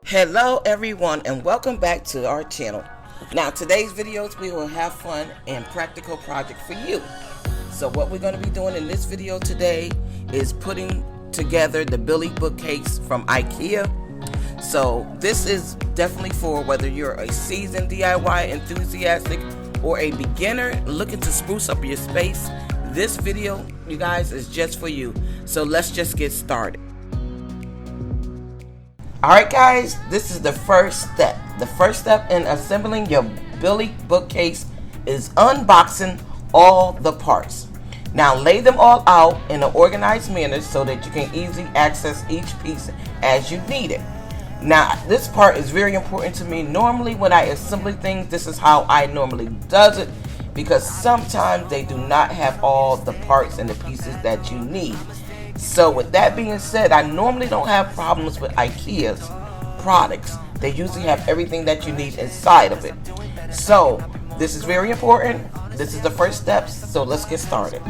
Hello everyone and welcome back to our channel. Now today's videos we will have fun and practical project for you. So what we're going to be doing in this video today is putting together the Billy Bookcase from IKEA. So this is definitely for whether you're a seasoned DIY enthusiastic or a beginner looking to spruce up your space. This video, you guys, is just for you. So let's just get started. Alright guys, this is the first step. The first step in assembling your Billy Bookcase is unboxing all the parts. Now lay them all out in an organized manner so that you can easily access each piece as you need it. Now this part is very important to me. Normally when I assemble things, this is how I normally does it, because sometimes they do not have all the parts and the pieces that you need. So with that being said, I normally don't have problems with IKEA's products. They usually have everything that you need inside of it. So this is very important. This is the first steps. So let's get started.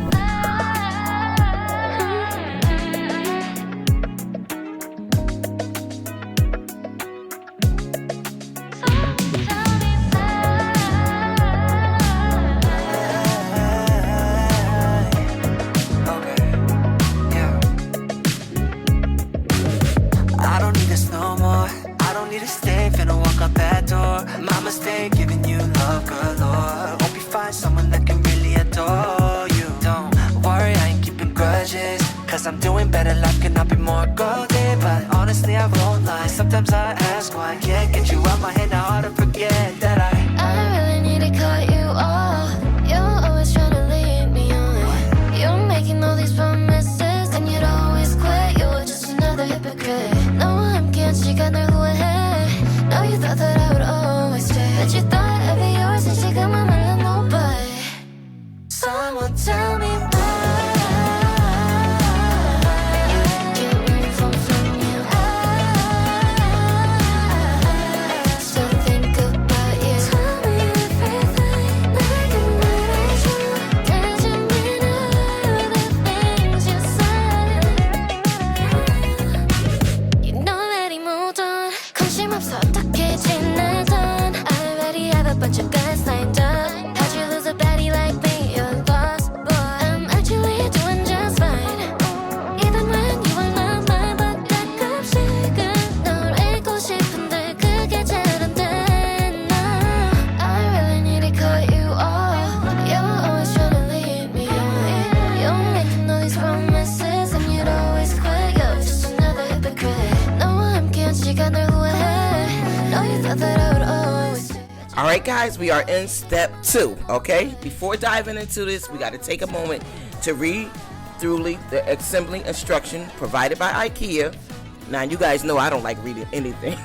Giving you love galore. Hope you find someone that can really adore you. Don't worry, I ain't keeping grudges, cause I'm doing better, life cannot be more golden. But honestly, I won't lie, sometimes I ask why I can't get you out my head. Now hard to forget that I really need to cut you off. You're always trying to lead me on. You're making all these promises and you'd always quit. You're just another hypocrite. No, I'm can't you got no ahead. No, you thought that I would always stay, but you thought I'd be yours and she got my mind on, but someone tell me why. Alright guys, we are in step 2, okay? Before diving into this, we got to take a moment to read through the assembly instruction provided by IKEA. Now you guys know I don't like reading anything,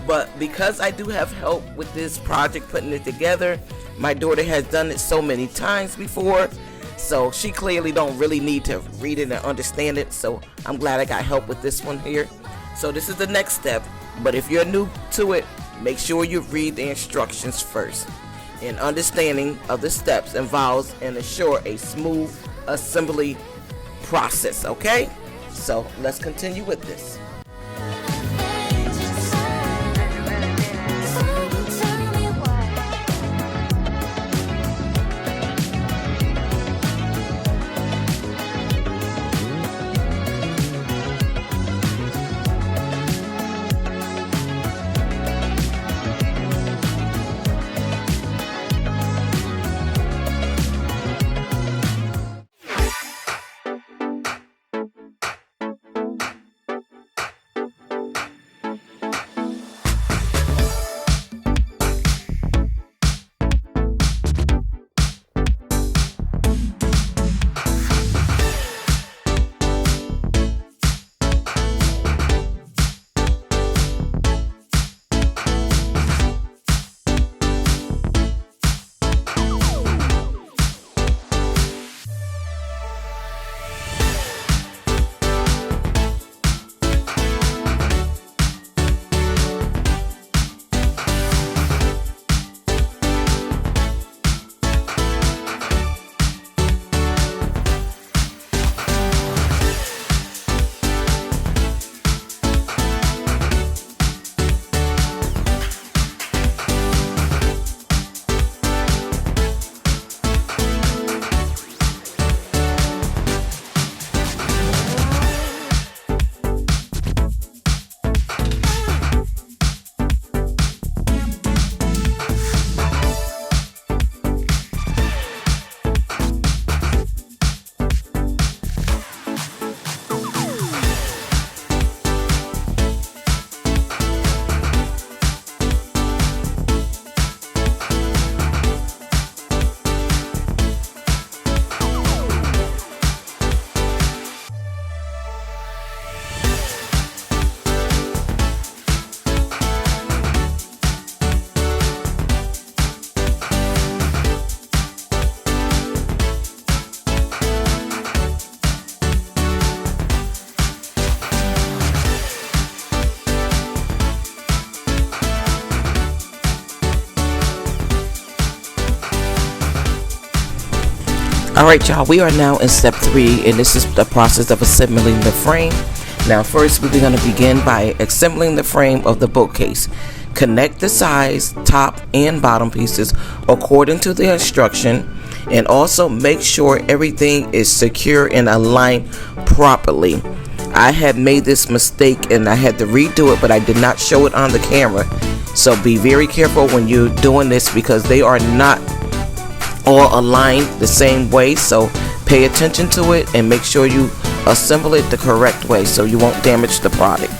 but because I do have help with this project, putting it together, my daughter has done it so many times before, so she clearly don't really need to read it and understand it, so I'm glad I got help with this one here. So this is the next step, but if you're new to it, make sure you read the instructions first. And understanding of the steps involves and ensure a smooth assembly process, okay? So let's continue with this. Alright y'all, we are now in step 3, and this is the process of assembling the frame. Now first we're going to begin by assembling the frame of the bookcase. Connect the sides, top and bottom pieces according to the instruction, and also make sure everything is secure and aligned properly. I had made this mistake and I had to redo it, but I did not show it on the camera. So be very careful when you're doing this because they are not all aligned the same way. So pay attention to it and make sure you assemble it the correct way so you won't damage the product.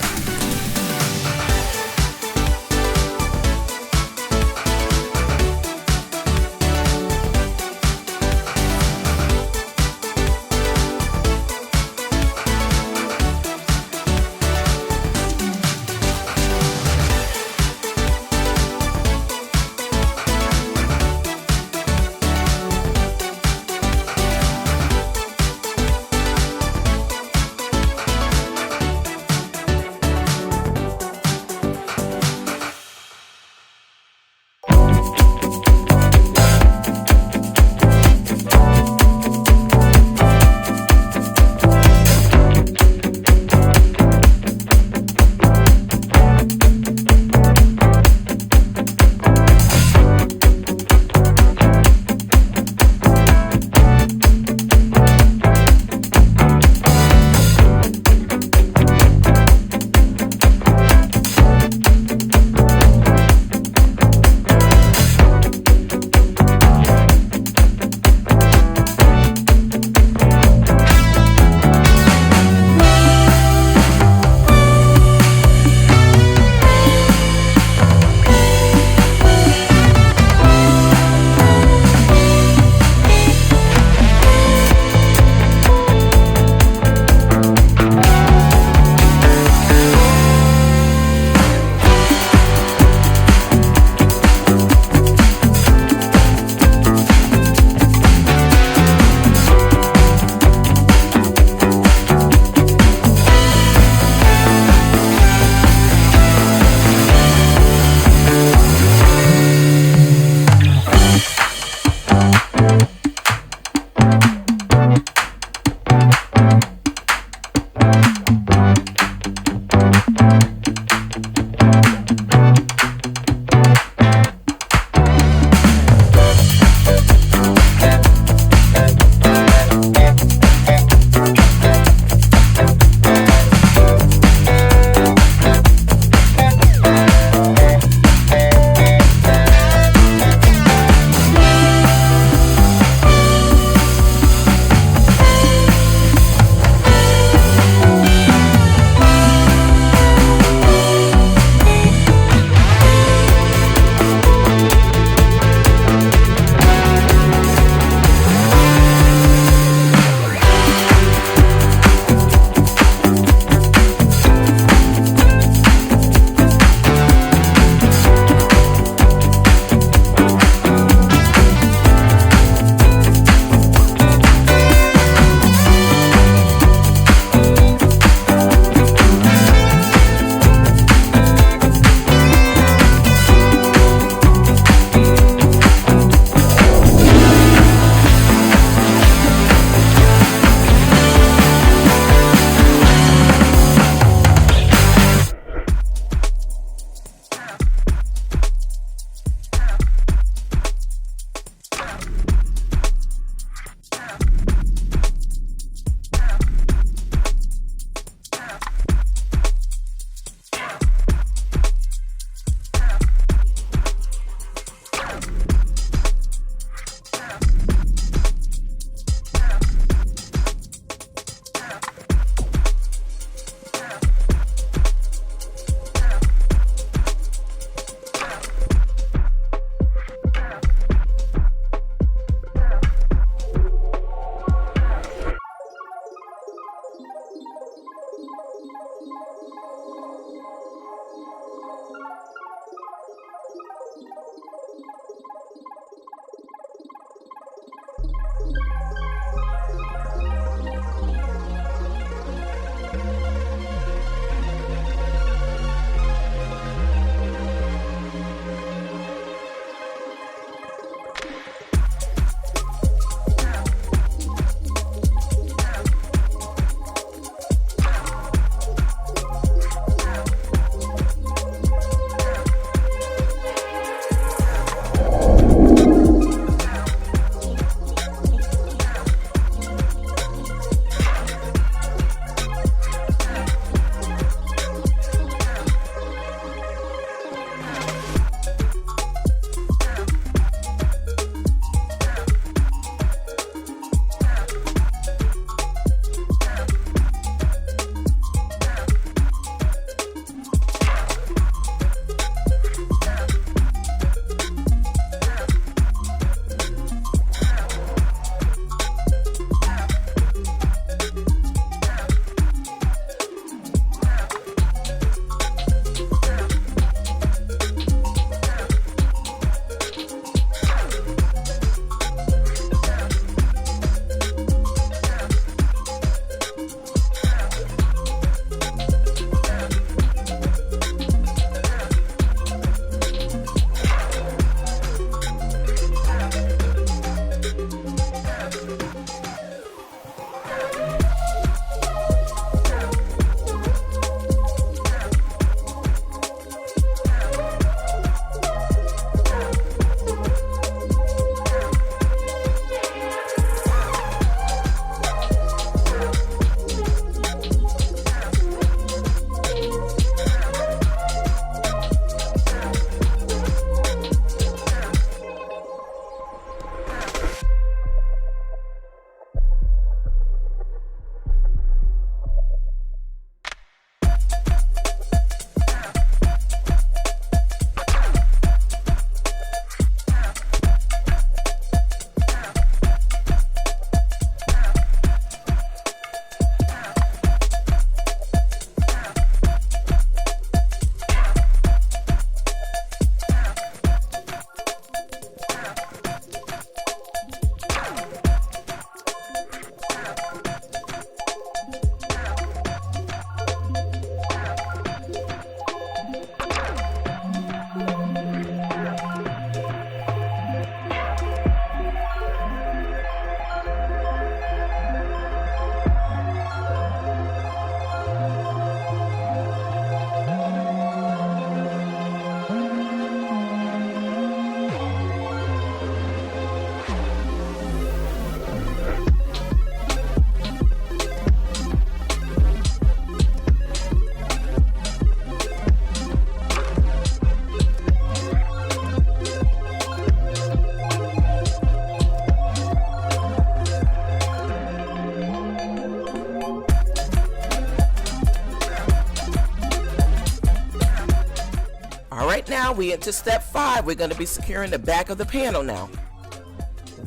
now we into step 5. We're going to be securing the back of the panel now.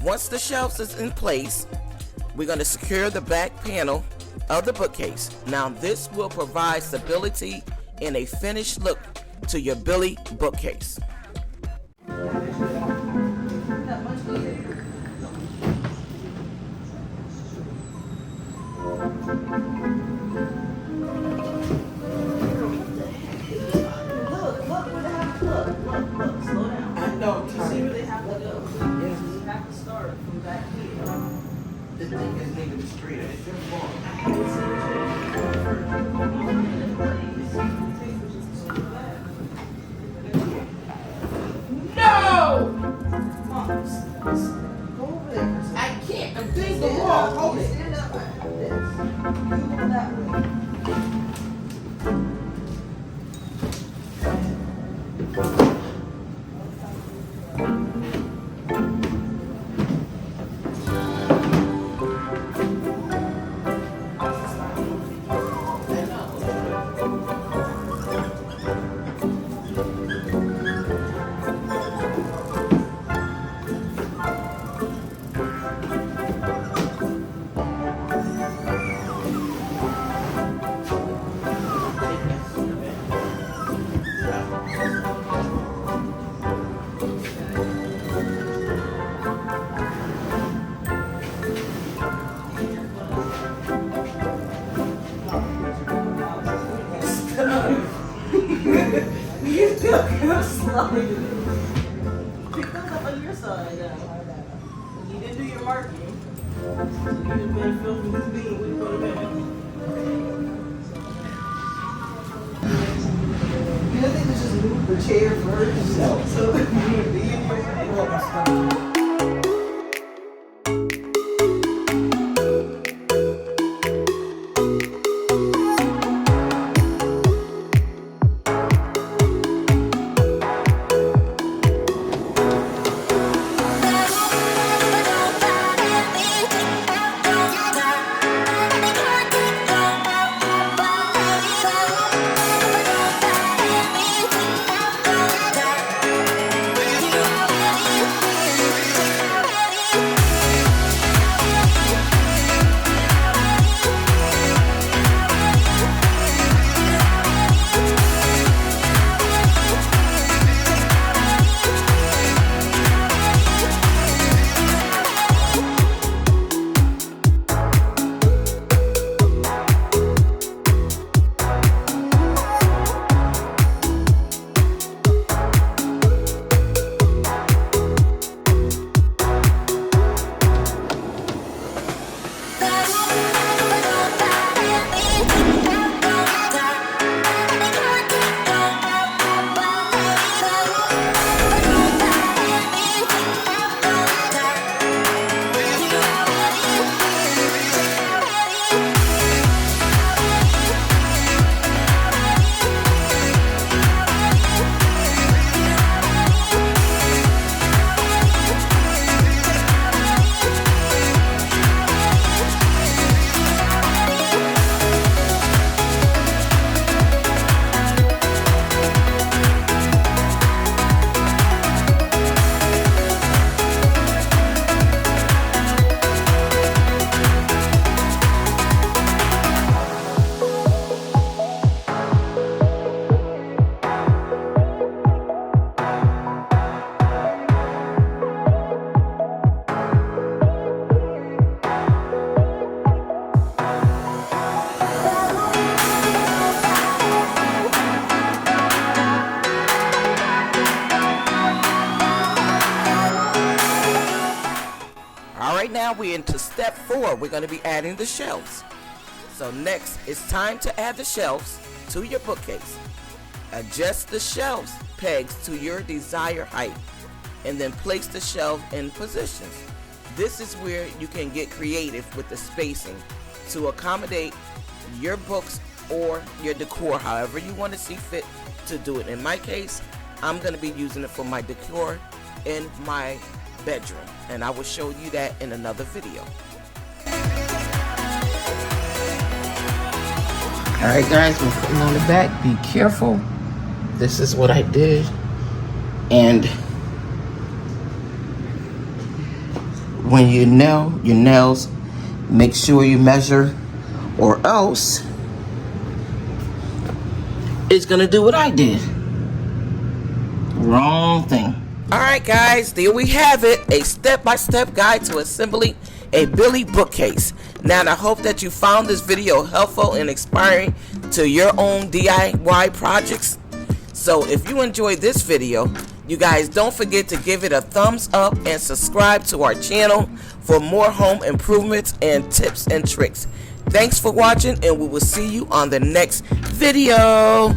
Once the shelves is in place, we're going to secure the back panel of the bookcase. Now this will provide stability and a finished look to your Billy bookcase. This thing is nigga the street. It's your fault. No! Go over there. I can't. I'm doing the wall. Hold it. Stand up like this. You go that way. You still kept sliding. Pick those up on your side. You didn't do your marking. So you didn't make feel for this being when you go to bed. You don't think we just move the chair first? No. So you would be in your Now we're into step 4. We're going to be adding the shelves. So next, it's time to add the shelves to your bookcase. Adjust the shelves pegs to your desired height and then place the shelf in positions. This is where you can get creative with the spacing to accommodate your books or your decor however you want to see fit to do it. In my case, I'm going to be using it for my decor in my bedroom, and I will show you that in another video. Alright guys, we're putting on the back. Be careful. This is what I did. And when you nail your nails, make sure you measure, or else it's gonna do what I did. Wrong thing. Alright guys, there we have it. A step-by-step guide to assembling a Billy bookcase. Now I hope that you found this video helpful and inspiring to your own DIY projects. So if you enjoyed this video, you guys don't forget to give it a thumbs up and subscribe to our channel for more home improvements and tips and tricks. Thanks for watching, and we will see you on the next video.